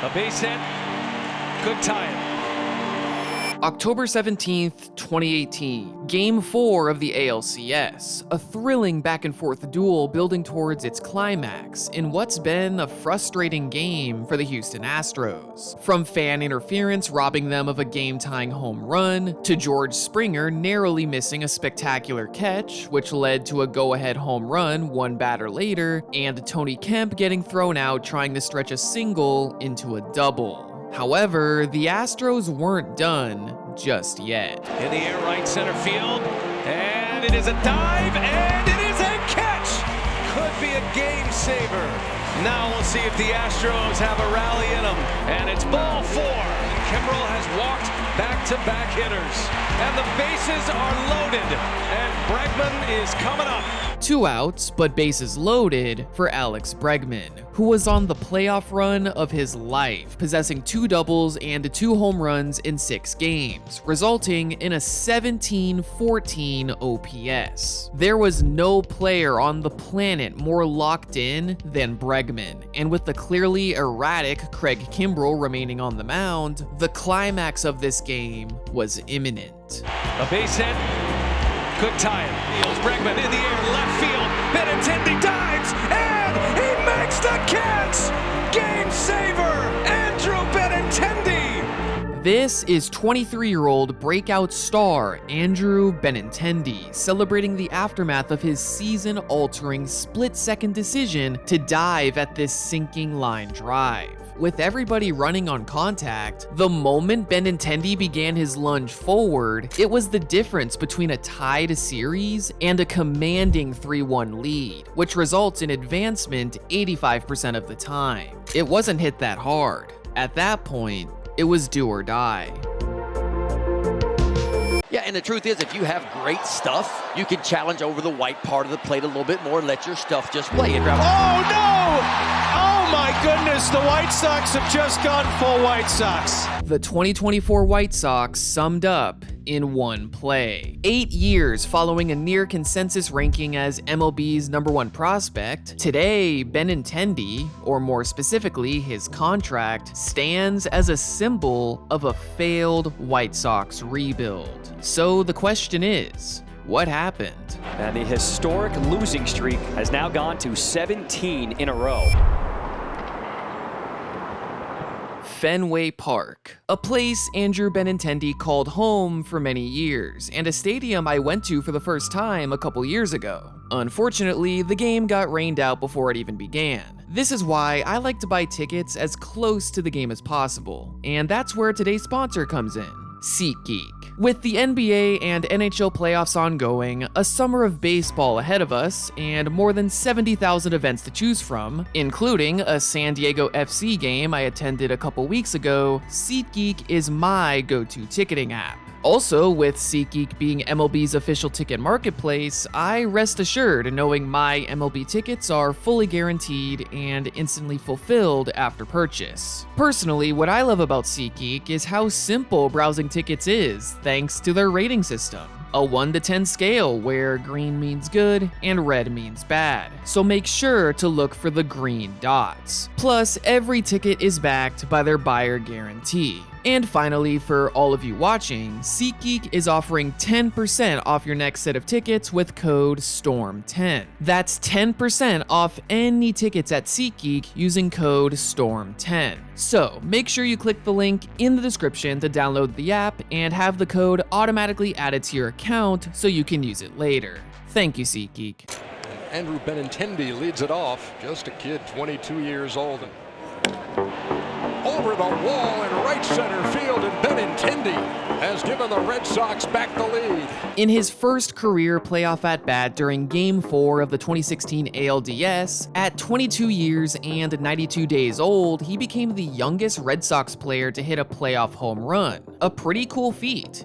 A base hit. Good tie. October 17th, 2018, Game 4 of the ALCS, a thrilling back-and-forth duel building towards its climax in what's been a frustrating game for the Houston Astros. From fan interference robbing them of a game-tying home run, to George Springer narrowly missing a spectacular catch, which led to a go-ahead home run one batter later, and Tony Kemp getting thrown out trying to stretch a single into a double. However, the Astros weren't done just yet. In the air, right center field, and it is a dive, and it is a catch! Could be a game saver. Now we'll see if the Astros have a rally in them, and it's ball 4. Kimbrel has walked back-to-back hitters, and the bases are loaded, and Bregman is coming up. 2 outs, but bases loaded for Alex Bregman, who was on the playoff run of his life, possessing 2 doubles and 2 home runs in 6 games, resulting in a 17-14 OPS. There was no player on the planet more locked in than Bregman, and with the clearly erratic Craig Kimbrel remaining on the mound, the climax of this game was imminent. A base hit. Good tie. Feels Bregman in the air, left field. Benintendi dives, and he makes the catch! Game saver, Andrew Benintendi! This is 23-year-old breakout star Andrew Benintendi celebrating the aftermath of his season-altering split-second decision to dive at this sinking line drive. With everybody running on contact, the moment Benintendi began his lunge forward, it was the difference between a tied series and a commanding 3-1 lead, which results in advancement 85% of the time. It wasn't hit that hard. At that point, it was do or die. Yeah, and the truth is, if you have great stuff, you can challenge over the white part of the plate a little bit more and let your stuff just play. Oh, no! Oh, my goodness, the White Sox have just gone full White Sox. The 2024 White Sox summed up in one play. 8 years following a near consensus ranking as MLB's #1 prospect, today Benintendi, or more specifically his contract, stands as a symbol of a failed White Sox rebuild. So the question is, what happened? And the historic losing streak has now gone to 17 in a row. Fenway Park, a place Andrew Benintendi called home for many years, and a stadium I went to for the first time a couple years ago. Unfortunately, the game got rained out before it even began. This is why I like to buy tickets as close to the game as possible, and that's where today's sponsor comes in. SeatGeek. With the NBA and NHL playoffs ongoing, a summer of baseball ahead of us, and more than 70,000 events to choose from, including a San Diego FC game I attended a couple weeks ago, SeatGeek is my go-to ticketing app. Also, with SeatGeek being MLB's official ticket marketplace, I rest assured knowing my MLB tickets are fully guaranteed and instantly fulfilled after purchase. Personally, what I love about SeatGeek is how simple browsing tickets is, thanks to their rating system. A 1 to 10 scale where green means good and red means bad, so make sure to look for the green dots. Plus, every ticket is backed by their buyer guarantee. And finally, for all of you watching, SeatGeek is offering 10% off your next set of tickets with code STORM10. That's 10% off any tickets at SeatGeek using code STORM10. So make sure you click the link in the description to download the app and have the code automatically added to your account so you can use it later. Thank you, SeatGeek. Andrew Benintendi leads it off, just a kid, 22 years old. Over the wall in right center field, and Benintendi has given the Red Sox back the lead. In his first career playoff at-bat during Game 4 of the 2016 ALDS, at 22 years and 92 days old, he became the youngest Red Sox player to hit a playoff home run. A pretty cool feat.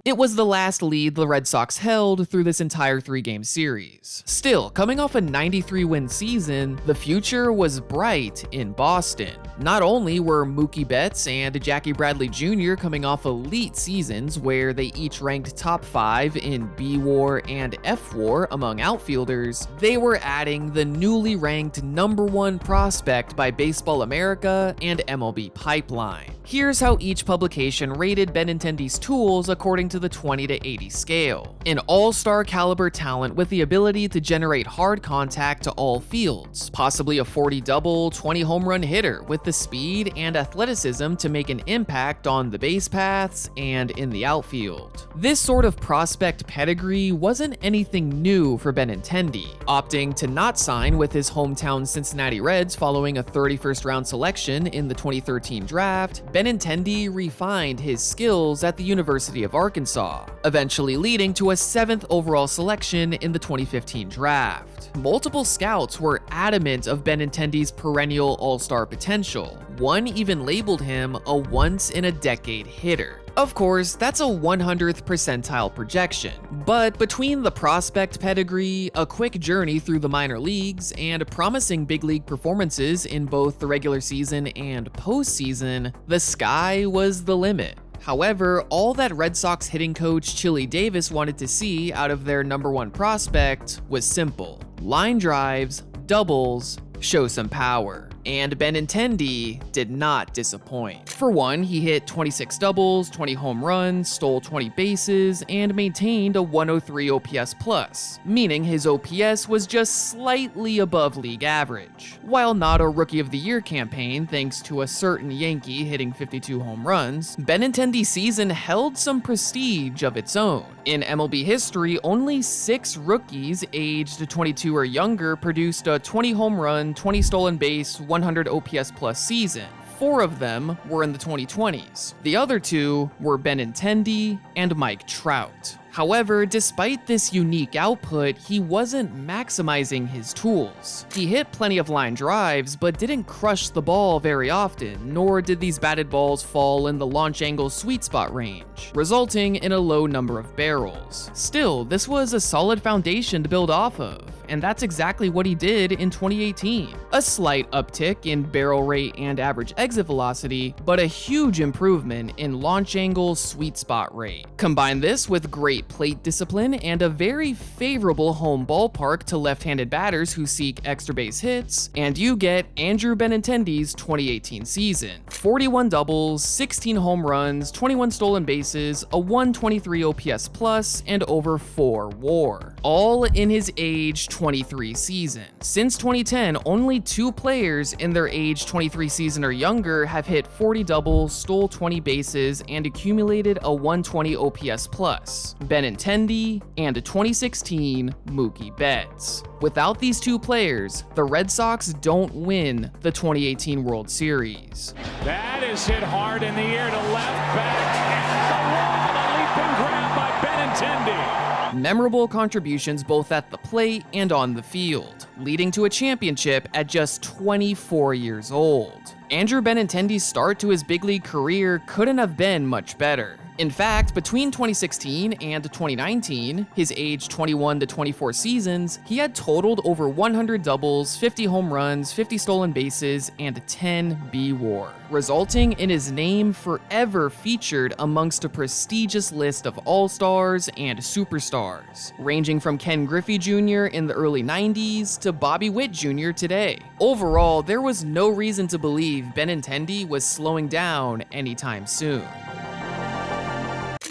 It was the last lead the Red Sox held through this entire 3-game series. Still, coming off a 93-win season, the future was bright in Boston. Not only were Mookie Betts and Jackie Bradley Jr. coming off elite seasons where they each ranked top 5 in B-WAR and F-WAR among outfielders, they were adding the newly ranked #1 prospect by Baseball America and MLB Pipeline. Here's how each publication rated Benintendi's tools according to the 20 to 80 scale. An all-star caliber talent with the ability to generate hard contact to all fields, possibly a 40 double, 20 home run hitter with the speed and athleticism to make an impact on the base paths and in the outfield. This sort of prospect pedigree wasn't anything new for Benintendi, opting to not sign with his hometown Cincinnati Reds following a 31st round selection in the 2013 draft. Benintendi refined his skills at the University of Arkansas, eventually leading to a 7th overall selection in the 2015 draft. Multiple scouts were adamant of Benintendi's perennial all-star potential. One even labeled him a once-in-a-decade hitter. Of course, that's a 100th percentile projection, but between the prospect pedigree, a quick journey through the minor leagues, and promising big league performances in both the regular season and postseason, the sky was the limit. However, all that Red Sox hitting coach Chili Davis wanted to see out of their #1 prospect was simple: line drives, doubles, show some power. And Benintendi did not disappoint. For one, he hit 26 doubles, 20 home runs, stole 20 bases, and maintained a 103 OPS plus, meaning his OPS was just slightly above league average. While not a Rookie of the Year campaign thanks to a certain Yankee hitting 52 home runs, Benintendi's season held some prestige of its own. In MLB history, only 6 rookies aged 22 or younger produced a 20 home run, 20 stolen base, 100 OPS plus season. 4 of them were in the 2020s. The other 2 were Benintendi and Mike Trout. However, despite this unique output, he wasn't maximizing his tools. He hit plenty of line drives, but didn't crush the ball very often, nor did these batted balls fall in the launch angle sweet spot range, resulting in a low number of barrels. Still, this was a solid foundation to build off of, and that's exactly what he did in 2018. A slight uptick in barrel rate and average exit velocity, but a huge improvement in launch angle sweet spot rate. Combine this with great plate discipline and a very favorable home ballpark to left-handed batters who seek extra base hits, and you get Andrew Benintendi's 2018 season. 41 doubles, 16 home runs, 21 stolen bases, a 123 OPS plus, and over 4 WAR, all in his age 23 season. Since 2010, only 2 players in their age 23 season or younger have hit 40 doubles, stole 20 bases, and accumulated a 120 OPS plus: Benintendi and a 2016 Mookie Betts. Without these 2 players, the Red Sox don't win the 2018 World Series. That is hit hard in the air to left, back, and the wall, a leaping grab by Benintendi. Memorable contributions both at the plate and on the field, leading to a championship at just 24 years old. Andrew Benintendi's start to his big league career couldn't have been much better. In fact, between 2016 and 2019, his age 21 to 24 seasons, he had totaled over 100 doubles, 50 home runs, 50 stolen bases, and 10 B-WAR, resulting in his name forever featured amongst a prestigious list of all-stars and superstars, ranging from Ken Griffey Jr. in the early 90s to Bobby Witt Jr. today. Overall, there was no reason to believe Benintendi was slowing down anytime soon.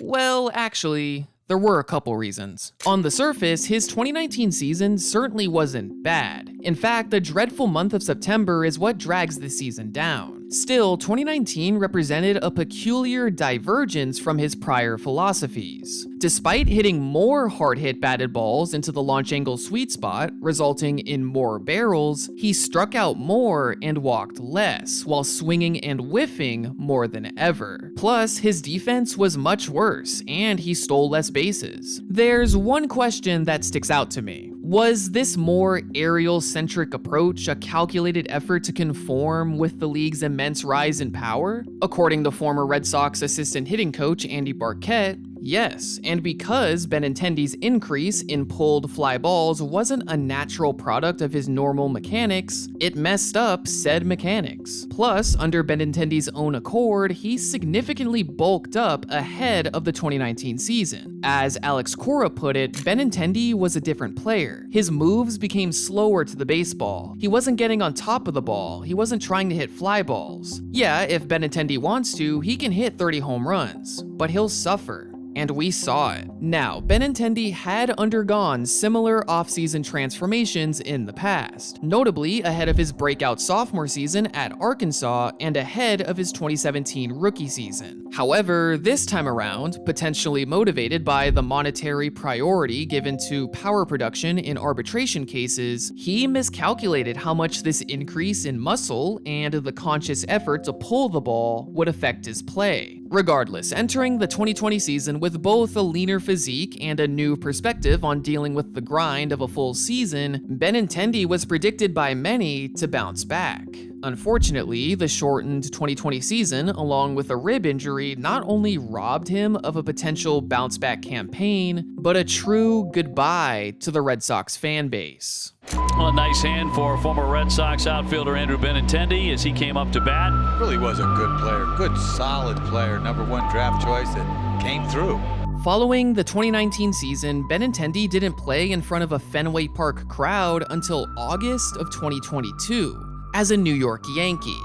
Well, actually, there were a couple reasons. On the surface, his 2019 season certainly wasn't bad. In fact, the dreadful month of September is what drags the season down. Still, 2019 represented a peculiar divergence from his prior philosophies. Despite hitting more hard-hit batted balls into the launch angle sweet spot, resulting in more barrels, he struck out more and walked less, while swinging and whiffing more than ever. Plus, his defense was much worse, and he stole less bases. There's one question that sticks out to me. Was this more aerial-centric approach a calculated effort to conform with the league's immense rise in power? According to former Red Sox assistant hitting coach Andy Barquette, Yes, and because Benintendi's increase in pulled fly balls wasn't a natural product of his normal mechanics, it messed up said mechanics. Plus, under Benintendi's own accord, he significantly bulked up ahead of the 2019 season. As Alex Cora put it, Benintendi was a different player. His moves became slower to the baseball. He wasn't getting on top of the ball. He wasn't trying to hit fly balls. Yeah, if Benintendi wants to, he can hit 30 home runs, but he'll suffer. And we saw it. Now, Benintendi had undergone similar offseason transformations in the past, notably ahead of his breakout sophomore season at Arkansas and ahead of his 2017 rookie season. However, this time around, potentially motivated by the monetary priority given to power production in arbitration cases, he miscalculated how much this increase in muscle and the conscious effort to pull the ball would affect his play. Regardless, entering the 2020 season with both a leaner physique and a new perspective on dealing with the grind of a full season, Benintendi was predicted by many to bounce back. Unfortunately, the shortened 2020 season, along with a rib injury, not only robbed him of a potential bounce-back campaign, but a true goodbye to the Red Sox fan base. Well, a nice hand for former Red Sox outfielder Andrew Benintendi as he came up to bat. Really was a good player, good solid player, #1 draft choice that came through. Following the 2019 season, Benintendi didn't play in front of a Fenway Park crowd until August of 2022 as a New York Yankee.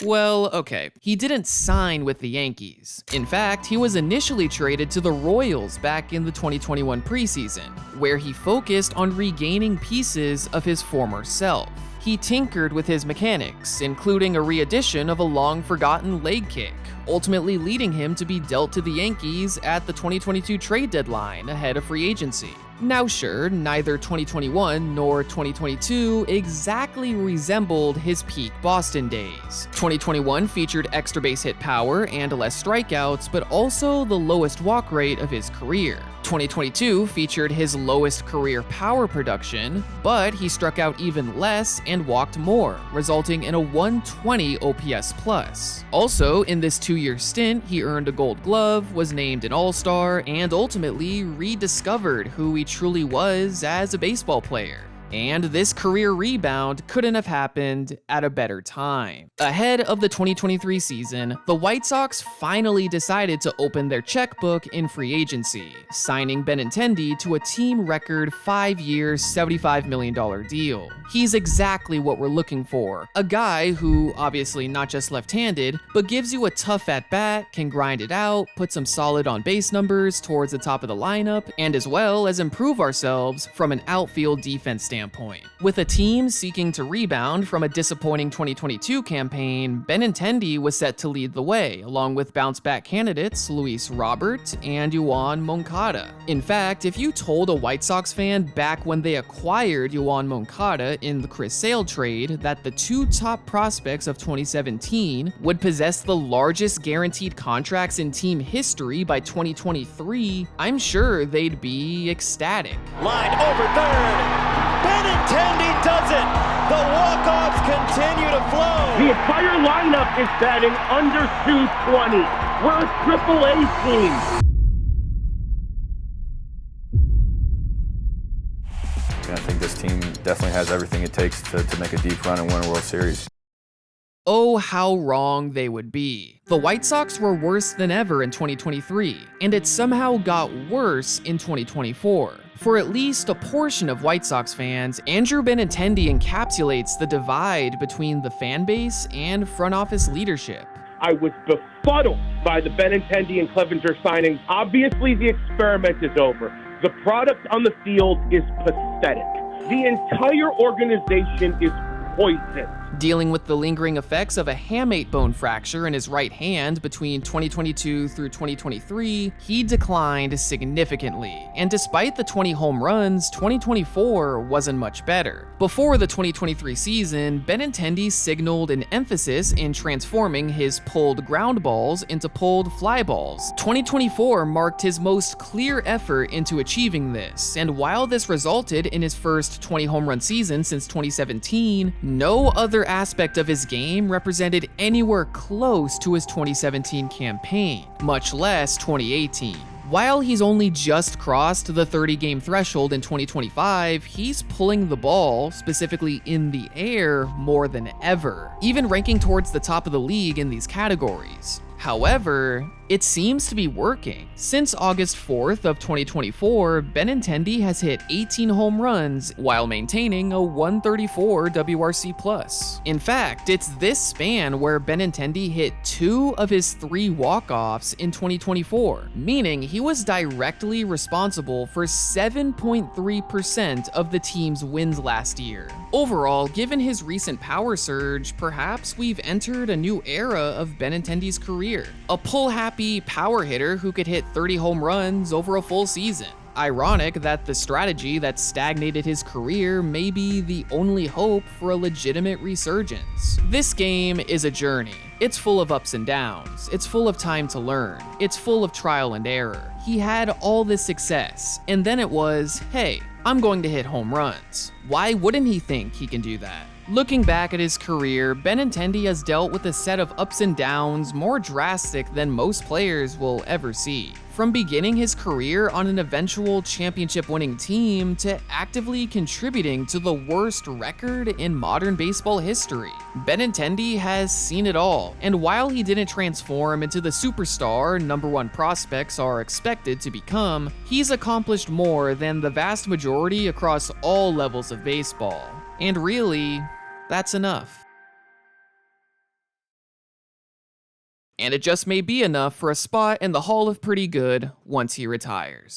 Well, okay, he didn't sign with the Yankees. In fact, he was initially traded to the Royals back in the 2021 preseason, where he focused on regaining pieces of his former self. He tinkered with his mechanics, including a re-edition of a long-forgotten leg kick, ultimately leading him to be dealt to the Yankees at the 2022 trade deadline ahead of free agency. Now sure, neither 2021 nor 2022 exactly resembled his peak Boston days. 2021 featured extra base hit power and less strikeouts, but also the lowest walk rate of his career. 2022 featured his lowest career power production, but he struck out even less and walked more, resulting in a 120 OPS plus. Also, in this 2-year stint, he earned a Gold Glove, was named an All-Star, and ultimately rediscovered who he truly was as a baseball player. And this career rebound couldn't have happened at a better time. Ahead of the 2023 season, the White Sox finally decided to open their checkbook in free agency, signing Benintendi to a team record 5-year, $75 million deal. He's exactly what we're looking for, a guy who, obviously not just left-handed, but gives you a tough at-bat, can grind it out, put some solid on-base numbers towards the top of the lineup, and as well as improve ourselves from an outfield defense standpoint. With a team seeking to rebound from a disappointing 2022 campaign, Benintendi was set to lead the way, along with bounce-back candidates Luis Robert and Yoan Moncada. In fact, if you told a White Sox fan back when they acquired Yoan Moncada in the Chris Sale trade that the 2 top prospects of 2017 would possess the largest guaranteed contracts in team history by 2023, I'm sure they'd be ecstatic. Line over third. Benintendi does it. The walk-offs continue to flow. The entire lineup is batting under 220. We're a Triple-A team. I think this team definitely has everything it takes to make a deep run and win a World Series. Oh, how wrong they would be. The White Sox were worse than ever in 2023, and it somehow got worse in 2024. For at least a portion of White Sox fans, Andrew Benintendi encapsulates the divide between the fan base and front office leadership. I was befuddled by the Benintendi and Clevenger signings. Obviously, the experiment is over. The product on the field is pathetic. The entire organization is poison. Dealing with the lingering effects of a hamate bone fracture in his right hand between 2022 through 2023, he declined significantly, and despite the 20 home runs, 2024 wasn't much better. Before the 2023 season, Benintendi signaled an emphasis in transforming his pulled ground balls into pulled fly balls. 2024 marked his most clear effort into achieving this, and while this resulted in his first 20 home run season since 2017, no other other aspect of his game represented anywhere close to his 2017 campaign, much less 2018. While he's only just crossed the 30-game threshold in 2025, he's pulling the ball, specifically in the air, more than ever, even ranking towards the top of the league in these categories. However, it seems to be working. Since August 4th of 2024, Benintendi has hit 18 home runs while maintaining a 134 WRC+. In fact, it's this span where Benintendi hit 2 of his 3 walk-offs in 2024, meaning he was directly responsible for 7.3% of the team's wins last year. Overall, given his recent power surge, perhaps we've entered a new era of Benintendi's career. A pull-happy power hitter who could hit 30 home runs over a full season. Ironic that the strategy that stagnated his career may be the only hope for a legitimate resurgence. This game is a journey. It's full of ups and downs. It's full of time to learn. It's full of trial and error. He had all this success, and then it was, hey, I'm going to hit home runs. Why wouldn't he think he can do that? Looking back at his career, Benintendi has dealt with a set of ups and downs more drastic than most players will ever see. From beginning his career on an eventual championship-winning team to actively contributing to the worst record in modern baseball history, Benintendi has seen it all, and while he didn't transform into the superstar #1 prospects are expected to become, he's accomplished more than the vast majority across all levels of baseball. And really, that's enough. And it just may be enough for a spot in the Hall of Pretty Good once he retires.